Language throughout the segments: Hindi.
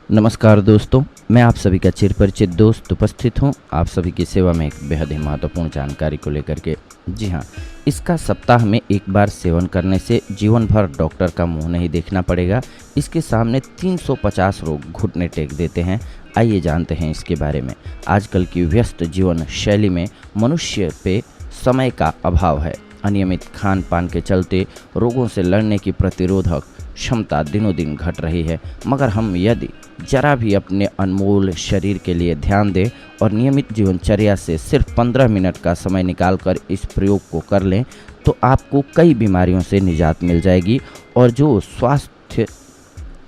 नमस्कार दोस्तों, मैं आप सभी का चिरपरिचित दोस्त उपस्थित हूं आप सभी की सेवा में एक बेहद ही महत्वपूर्ण जानकारी को लेकर के। जी हां, इसका सप्ताह में एक बार सेवन करने से जीवन भर डॉक्टर का मुंह नहीं देखना पड़ेगा। इसके सामने 350 रोग घुटने टेक देते हैं। आइए जानते हैं इसके बारे में। आजकल की व्यस्त जीवन शैली में मनुष्य पे समय का अभाव है। अनियमित खान पान के चलते रोगों से लड़ने की प्रतिरोधक क्षमता दिनों दिन घट रही है। मगर हम यदि जरा भी अपने अनमोल शरीर के लिए ध्यान दें और नियमित जीवनचर्या से सिर्फ 15 मिनट का समय निकालकर इस प्रयोग को कर लें तो आपको कई बीमारियों से निजात मिल जाएगी। और जो स्वास्थ्य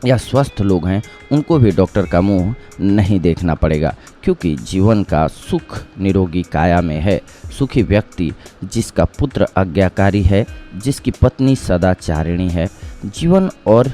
या स्वस्थ लोग हैं उनको भी डॉक्टर का मुंह नहीं देखना पड़ेगा, क्योंकि जीवन का सुख निरोगी काया में है। सुखी व्यक्ति जिसका पुत्र आज्ञाकारी है, जिसकी पत्नी सदाचारिणी है। जीवन और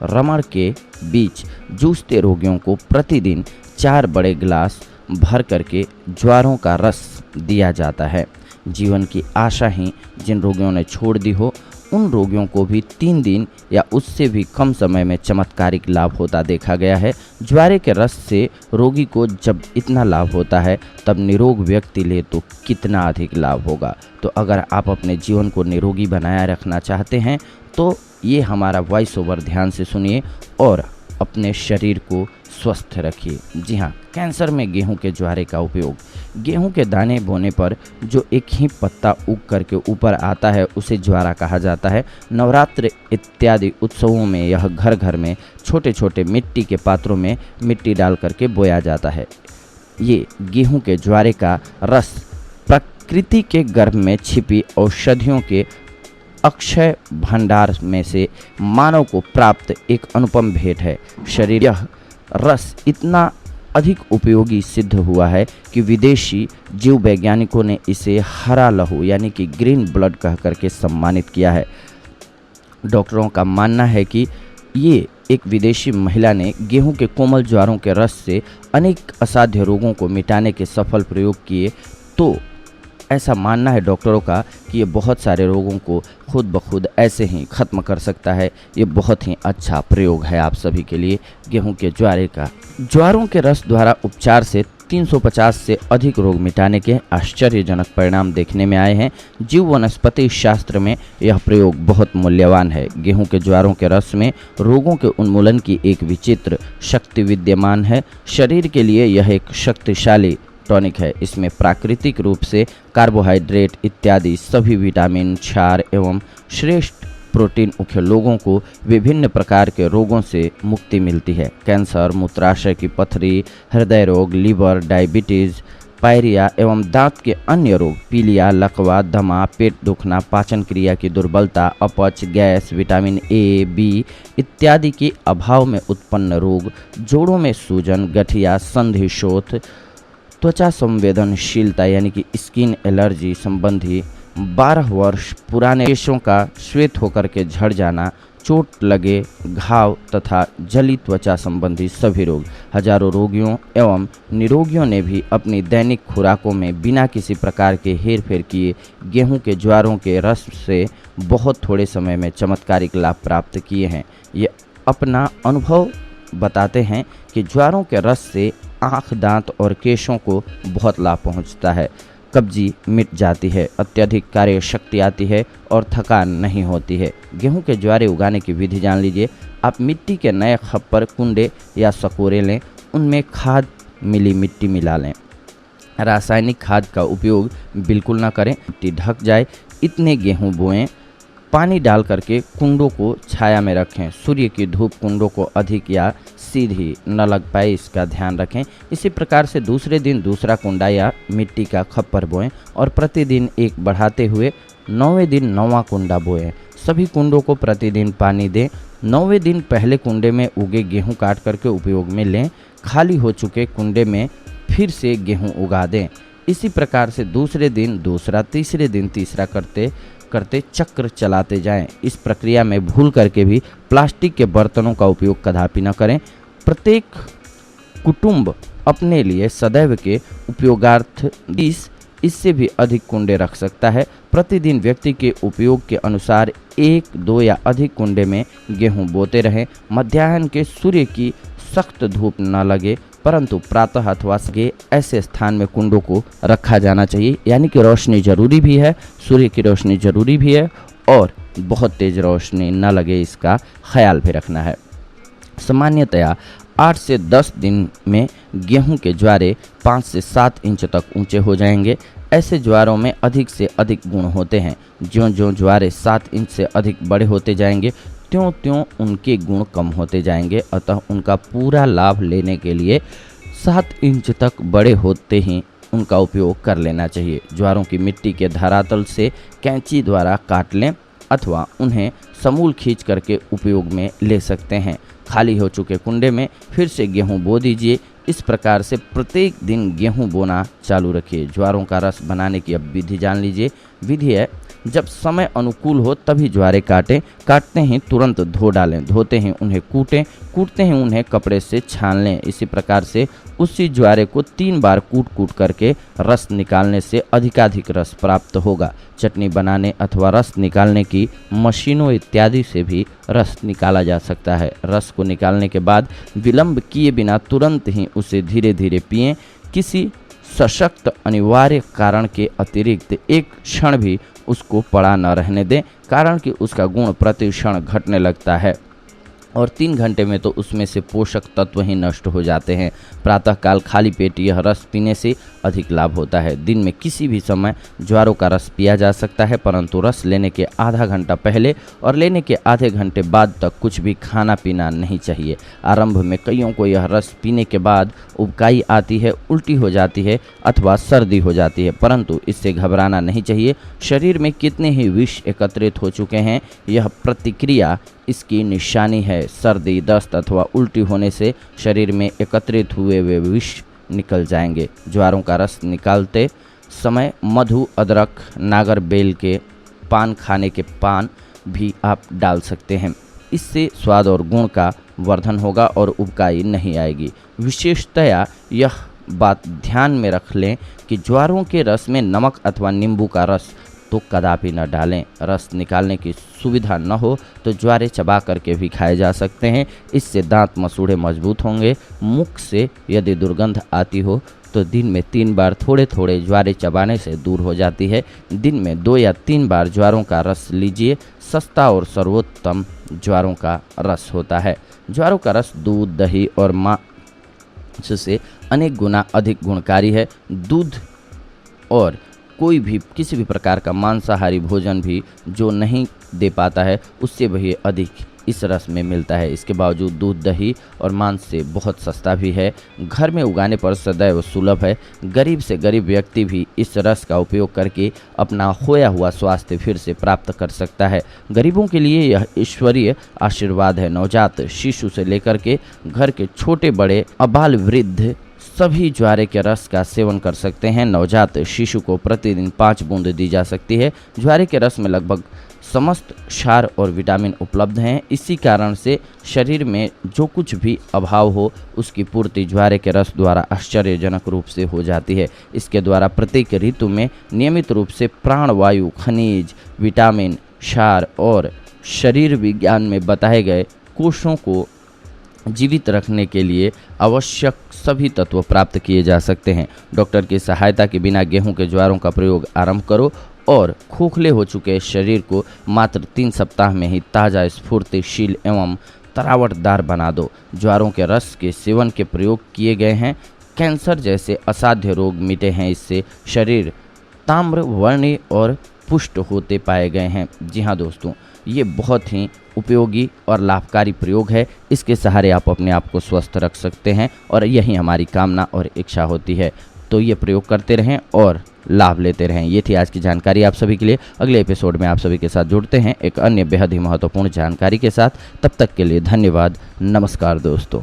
रमण के बीच जूझते रोगियों को प्रतिदिन 4 बड़े गिलास भर करके ज्वारों का रस दिया जाता है। जीवन की आशा ही जिन रोगियों ने छोड़ दी हो उन रोगियों को भी 3 दिन या उससे भी कम समय में चमत्कारिक लाभ होता देखा गया है। ज्वारे के रस से रोगी को जब इतना लाभ होता है तब निरोग व्यक्ति ले तो कितना अधिक लाभ होगा। तो अगर आप अपने जीवन को निरोगी बनाए रखना चाहते हैं तो ये हमारा वॉइस ओवर ध्यान से सुनिए और अपने शरीर को स्वस्थ रखिए। जी हाँ, कैंसर में गेहूं के ज्वारे का उपयोग। गेहूं के दाने बोने पर जो एक ही पत्ता उग करके ऊपर आता है उसे ज्वारा कहा जाता है। नवरात्र इत्यादि उत्सवों में यह घर घर में छोटे छोटे मिट्टी के पात्रों में मिट्टी डाल करके बोया जाता है। ये गेहूं के ज्वारे का रस प्रकृति के गर्भ में छिपी औषधियों के अक्षय भंडार में से मानव को प्राप्त एक अनुपम भेंट है। शरीर यह रस इतना अधिक उपयोगी सिद्ध हुआ है कि विदेशी जीव वैज्ञानिकों ने इसे हरा लहू यानी कि ग्रीन ब्लड कह करके सम्मानित किया है। डॉक्टरों का मानना है कि ये एक विदेशी महिला ने गेहूं के कोमल ज्वारों के रस से अनेक असाध्य रोगों को मिटाने के सफल प्रयोग किए। तो ऐसा मानना है डॉक्टरों का कि ये बहुत सारे रोगों को खुद ब खुद ऐसे ही ख़त्म कर सकता है। ये बहुत ही अच्छा प्रयोग है आप सभी के लिए गेहूं के ज्वारे का। ज्वारों के रस द्वारा उपचार से 350 से अधिक रोग मिटाने के आश्चर्यजनक परिणाम देखने में आए हैं। जीव वनस्पति शास्त्र में यह प्रयोग बहुत मूल्यवान है। गेहूं के ज्वारों के रस में रोगों के उन्मूलन की एक विचित्र शक्ति विद्यमान है। शरीर के लिए यह एक शक्तिशाली टॉनिक है। इसमें प्राकृतिक रूप से कार्बोहाइड्रेट इत्यादि सभी विटामिन, क्षार एवं श्रेष्ठ प्रोटीन मुख्य लोगों को विभिन्न प्रकार के रोगों से मुक्ति मिलती है। कैंसर, मूत्राशय की पथरी, हृदय रोग, लीवर, डायबिटीज़, पायरिया एवं दांत के अन्य रोग, पीलिया, लकवा, दमा, पेट दुखना, पाचन क्रिया की दुर्बलता, अपच, गैस, विटामिन ए, बी इत्यादि के अभाव में उत्पन्न रोग, जोड़ों में सूजन, गठिया, संधि शोथ, त्वचा संवेदनशीलता यानी कि स्किन एलर्जी संबंधी, 12 वर्ष पुराने केशों का श्वेत होकर के झड़ जाना, चोट लगे घाव तथा जली त्वचा संबंधी सभी रोग। हजारों रोगियों एवं निरोगियों ने भी अपनी दैनिक खुराकों में बिना किसी प्रकार के हेर फेर किए गेहूं के ज्वारों के रस से बहुत थोड़े समय में चमत्कारिक लाभ प्राप्त किए हैं। ये अपना अनुभव बताते हैं कि ज्वारों के रस से आँख, दांत और केशों को बहुत लाभ पहुंचता है। कब्जी मिट जाती है, अत्यधिक कार्य शक्ति आती है और थकान नहीं होती है। गेहूं के ज्वारे उगाने की विधि जान लीजिए। आप मिट्टी के नए खप्पर, कुंडे या सकोरे लें, उनमें खाद मिली मिट्टी मिला लें। रासायनिक खाद का उपयोग बिल्कुल ना करें। मिट्टी ढक जाए इतने गेहूं बोएं। पानी डाल करके कुंडों को छाया में रखें। सूर्य की धूप कुंडों को अधिक या सीधी न लग पाए इसका ध्यान रखें। इसी प्रकार से दूसरे दिन दूसरा कुंडा या मिट्टी का खप्पर बोएं और प्रतिदिन एक बढ़ाते हुए 9वें दिन 9वां कुंडा बोएं। सभी कुंडों को प्रतिदिन पानी दें। 9वें दिन पहले कुंडे में उगे गेहूं काट करके उपयोग में लें। खाली हो चुके कुंडे में फिर से गेहूं उगा दें। इसी प्रकार से दूसरे दिन दूसरा, तीसरे दिन तीसरा करते करते चक्र चलाते जाएं। इस प्रक्रिया में भूल करके भी प्लास्टिक के बर्तनों का उपयोग कदापि न करें। प्रत्येक कुटुंब अपने लिए सदैव के उपयोगार्थ 20 इससे भी अधिक कुंडे रख सकता है। प्रतिदिन व्यक्ति के उपयोग के अनुसार 1, 2 या अधिक कुंडे में गेहूं बोते रहें। मध्याह्न के सूर्य की सख्त धूप न लगे, परंतु प्रातः अथवा के ऐसे स्थान में कुंडों को रखा जाना चाहिए, यानी कि रोशनी जरूरी भी है, सूर्य की रोशनी जरूरी भी है और बहुत तेज रोशनी न लगे, इसका ख्याल भी रखना है। सामान्यतया 8 से 10 दिन में गेहूं के ज्वारे 5 से 7 इंच तक ऊंचे हो जाएंगे। ऐसे ज्वारों में अधिक से अधिक गुण होते हैं। ज्यों-ज्यों ज्वारे 7 इंच से अधिक बड़े होते जाएंगे, त्यों-त्यों उनके गुण कम होते जाएंगे। अतः उनका पूरा लाभ लेने के लिए 7 इंच तक बड़े होते ही उनका उपयोग कर लेना चाहिए। ज्वारों की मिट्टी के धरातल से कैंची द्वारा काट लें अथवा उन्हें समूल खींच करके उपयोग में ले सकते हैं। खाली हो चुके कुंडे में फिर से गेहूं बो दीजिए। इस प्रकार से प्रत्येक दिन गेहूं बोना चालू रखिए। ज्वारों का रस बनाने की अब विधि जान लीजिए। विधि है, जब समय अनुकूल हो तभी ज्वारे काटें, काटते ही तुरंत धो डालें, धोते ही उन्हें कूटें, कूटते ही उन्हें कपड़े से छान लें। इसी प्रकार से उसी ज्वारे को 3 बार कूट करके रस निकालने से अधिकाधिक रस प्राप्त होगा। चटनी बनाने अथवा रस निकालने की मशीनों इत्यादि से भी रस निकाला जा सकता है। रस को निकालने के बाद विलंब किए बिना तुरंत ही उसे धीरे धीरे पिएं। किसी सशक्त अनिवार्य कारण के अतिरिक्त एक क्षण भी उसको पड़ा न रहने दें, कारण कि उसका गुण प्रति क्षण घटने लगता है और 3 घंटे में तो उसमें से पोषक तत्व ही नष्ट हो जाते हैं। प्रातःकाल खाली पेट यह रस पीने से अधिक लाभ होता है। दिन में किसी भी समय ज्वारों का रस पिया जा सकता है, परंतु रस लेने के आधा घंटा पहले और लेने के आधे घंटे बाद तक कुछ भी खाना पीना नहीं चाहिए। आरंभ में कईयों को यह रस पीने के बाद उबकाई आती है, उल्टी हो जाती है अथवा सर्दी हो जाती है, परंतु इससे घबराना नहीं चाहिए। शरीर में कितने ही विष एकत्रित हो चुके हैं, यह प्रतिक्रिया इसकी निशानी है। सर्दी, दस्त अथवा उल्टी होने से शरीर में एकत्रित हुए वे विष निकल जाएंगे। ज्वारों का रस निकालते समय मधु, अदरक, नागर बेल के पान खाने के पान भी आप डाल सकते हैं। इससे स्वाद और गुण का वर्धन होगा और उबकाई नहीं आएगी। विशेषतया यह बात ध्यान में रख लें कि ज्वारों के रस में नमक अथवा नींबू का रस तो कदापि न डालें। रस निकालने की सुविधा न हो तो ज्वारे चबा करके भी खाए जा सकते हैं। इससे दांत मसूड़े मजबूत होंगे। मुख से यदि दुर्गंध आती हो तो दिन में 3 बार थोड़े थोड़े ज्वारे चबाने से दूर हो जाती है। दिन में 2 या 3 बार ज्वारों का रस लीजिए। सस्ता और सर्वोत्तम ज्वारों का रस होता है। ज्वारों का रस दूध, दही और मांस से अनेक गुना अधिक गुणकारी है। दूध और कोई भी किसी भी प्रकार का मांसाहारी भोजन भी जो नहीं दे पाता है, उससे भी अधिक इस रस में मिलता है। इसके बावजूद दूध, दही और मांस से बहुत सस्ता भी है। घर में उगाने पर सदैव सुलभ है। गरीब से गरीब व्यक्ति भी इस रस का उपयोग करके अपना खोया हुआ स्वास्थ्य फिर से प्राप्त कर सकता है। गरीबों के लिए यह ईश्वरीय आशीर्वाद है। नवजात शिशु से लेकर के घर के छोटे बड़े आबाल वृद्ध सभी ज्वारे के रस का सेवन कर सकते हैं। नवजात शिशु को प्रतिदिन 5 बूंद दी जा सकती है। ज्वारे के रस में लगभग समस्त क्षार और विटामिन उपलब्ध हैं। इसी कारण से शरीर में जो कुछ भी अभाव हो उसकी पूर्ति ज्वारे के रस द्वारा आश्चर्यजनक रूप से हो जाती है। इसके द्वारा प्रत्येक ऋतु में नियमित रूप से प्राणवायु, खनिज, विटामिन, क्षार और शरीर विज्ञान में बताए गए कोषों को जीवित रखने के लिए आवश्यक सभी तत्व प्राप्त किए जा सकते हैं। डॉक्टर की सहायता के बिना गेहूं के ज्वारों का प्रयोग आरंभ करो और खोखले हो चुके शरीर को मात्र 3 सप्ताह में ही ताज़ा, स्फूर्तिशील एवं तरावटदार बना दो। ज्वारों के रस के सेवन के प्रयोग किए गए हैं। कैंसर जैसे असाध्य रोग मिटे हैं। इससे शरीर ताम्र वर्णी और पुष्ट होते पाए गए हैं। जी हाँ दोस्तों, ये बहुत ही उपयोगी और लाभकारी प्रयोग है। इसके सहारे आप अपने आप को स्वस्थ रख सकते हैं और यही हमारी कामना और इच्छा होती है। तो ये प्रयोग करते रहें और लाभ लेते रहें। ये थी आज की जानकारी आप सभी के लिए। अगले एपिसोड में आप सभी के साथ जुड़ते हैं एक अन्य बेहद ही महत्वपूर्ण जानकारी के साथ। तब तक के लिए धन्यवाद। नमस्कार दोस्तों।